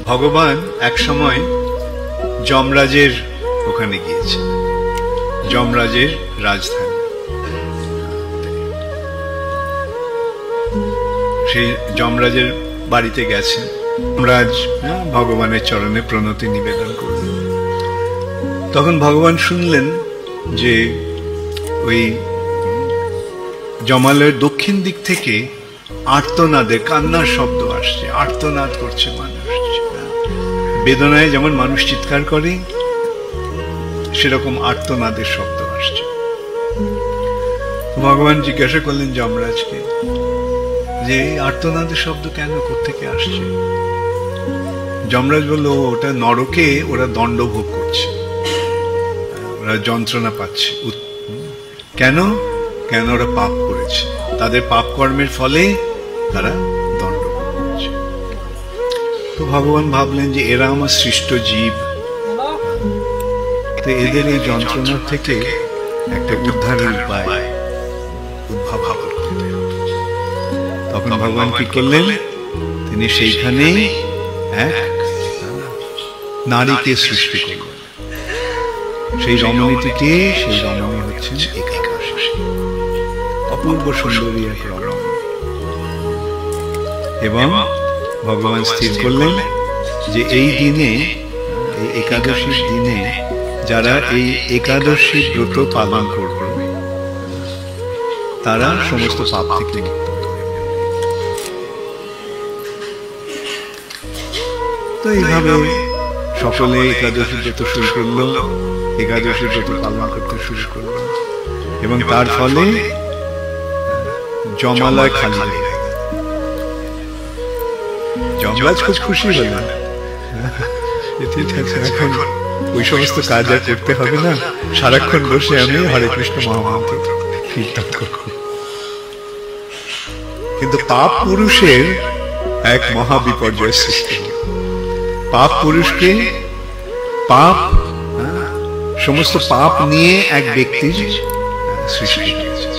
ভগবান এক সময় যমরাজের ওখানে গিয়েছে, যমরাজের রাজধানী। সেই যমরাজের বাড়িতে গেছেন। যমরাজ ভগবানের চরণে প্রণতি নিবেদন করলেন। তখন ভগবান শুনলেন যে ওই জমালয়ের দক্ষিণ দিক থেকে আর্তনাদের, কান্নার শব্দ আসছে, আর্তনাদ করছে মানুষ। বেদনায় যেমন মানুষ চিৎকার করে, সেরকম আর্তনাদের শব্দ আসছে। ভগবান জিজ্ঞাসা করলেন যমরাজকে যে এই আর্তনাদের শব্দ কেন, কোত্থেকে আসছে? যমরাজ বলল, ওটা নরকে ওরা দণ্ড ভোগ করছে, ওরা যন্ত্রণা পাচ্ছে। কেন? কেন ওরা পাপ করেছে, তাদের পাপ কর্মের ফলে তারা দণ্ড ভোগ করছে। তো ভগবান ভাবলেন যে এরা আমার সৃষ্ট জীব, তো এদের এই যন্ত্রণার থেকে একটা উদ্ধারের উপায় উদ্ভাবন করতে হবে। তখন ভগবান কি করলেন? তিনি সেইখানেই এক নারীকে সৃষ্টি করলেন। সেই রমণীটিকে, সেই রমণী হচ্ছেন একাদশী, অপূর্ব সুন্দরী এক রমণী। এবং ভগবান স্থির করলেন যে এই দিনে, এই একাদশীর দিনে যারা এই একাদশী ব্রত পালন করবে তারা সমস্ত পাপ থেকে মুক্ত হবে। তো এইভাবে সকলে একাদশী ব্রত শুরু করলো, একাদশী ব্রত পালন করতে শুরু করলো, এবং তার ফলে যমালয় খালি হয়ে গেল। যমরাজ খুব খুশি হলেন, ঠিক আছে, এখন ওই সমস্ত কাজ আর করতে হবে না, সারাক্ষণ বসে আমি হরে কৃষ্ণ মহামন্ত্র কীর্তন করব। কিন্তু পাপ পুরুষের এক মহা বিপর্যয় সৃষ্টি হল। পাপ পুরুষকে, পাপ, সমস্ত পাপ নিয়ে এক ব্যক্তির সৃষ্টি হয়েছে,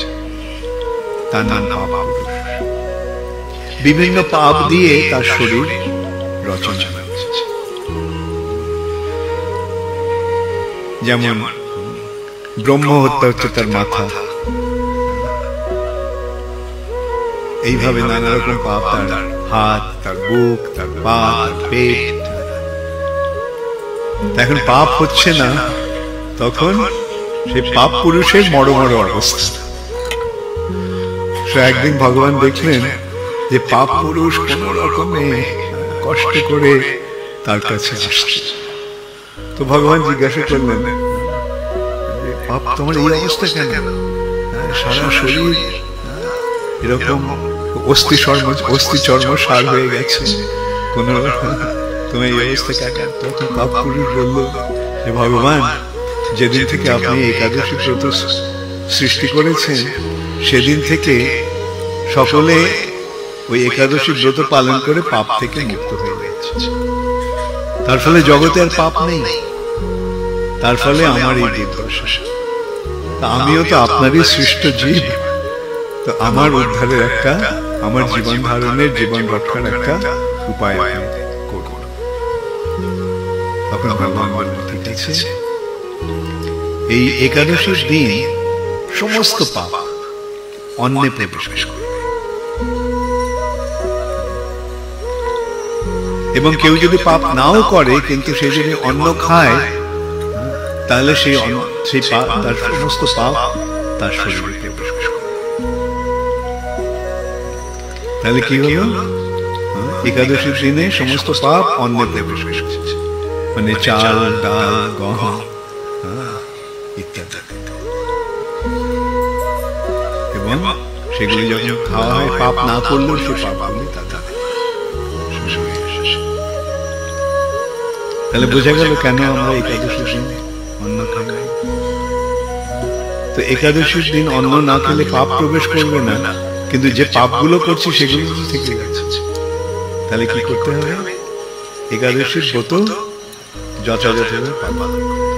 তার নাম পাপ পুরুষ। বিভিন্ন পাপ দিয়ে তার শরীর রচনা হয়েছে। যেমন ব্রহ্ম হত্যা হচ্ছে তার মাথা, এইভাবে নানা রকম পাপ, তার হাত, তার বুক, তার পা, তার পেট। এখন পাপ হচ্ছে না, তখন সেই পাপ পুরুষের বড় বড় অবস্থা। একদিন ভগবান দেখলেন যে পাপ পুরুষ কোন রকমে কষ্ট করে তার কাছে আসছে। তো ভগবান জিজ্ঞাসা করলেন, পাপ তোমার এই অবস্থা কেন? সারা শরীর এরকম অস্থি চর্ম সার হয়ে গেছে, কোন তোমার এই অবস্থা কেন? তখন পাপ পুরুষ বলল যে ভগবান, যেদিন থেকে আপনি একাদশী ব্রত সৃষ্টি করেছেন সেদিন থেকে সকলে ওই একাদশী ব্রত পালন করে পাপ থেকে মুক্ত হয়ে গেছে। তার ফলে জগতে আর পাপ নেই, তার ফলে আমার এই দুর্দশা। আমিও তো আপনারই সৃষ্ট জীব, তো আমার উদ্ধারের একটা, আমার জীবন ধারণের, জীবন রক্ষার একটা উপায় করব। তখন ভগবান বললেন, ঠিক আছে, এই একাদশীর দিন সমস্ত পাপ অন্নে প্রবেশ করবে, এবং কেউ যদি পাপ নাও করে কিন্তু সে যদি অন্ন খায়, তাহলে সেই তার সমস্ত পাপ তার শরীরে প্রবেশ করবে। তাহলে কি হলো? একাদশীর দিনে সমস্ত পাপ অন্নে প্রবেশ করছে, মানে চাল, ডাল, গম ইত্যাদি। এবং সেগুলি যখন খাওয়া হয়, পাপ না করলেও সে পাপগুলি তাদের শেষ হয়ে আসে। তাহলে বোঝা গেল কেন আমরা একাদশীর দিন অন্ন খাই। তো একাদশীর দিন অন্ন না খেলে পাপ প্রবেশ করবে না, কিন্তু যে পাপগুলো করছি সেগুলো থেকে গেছে। তাহলে কি করতে হবে? একাদশীর ব্রত যথাযথভাবে পালন করতে হবে।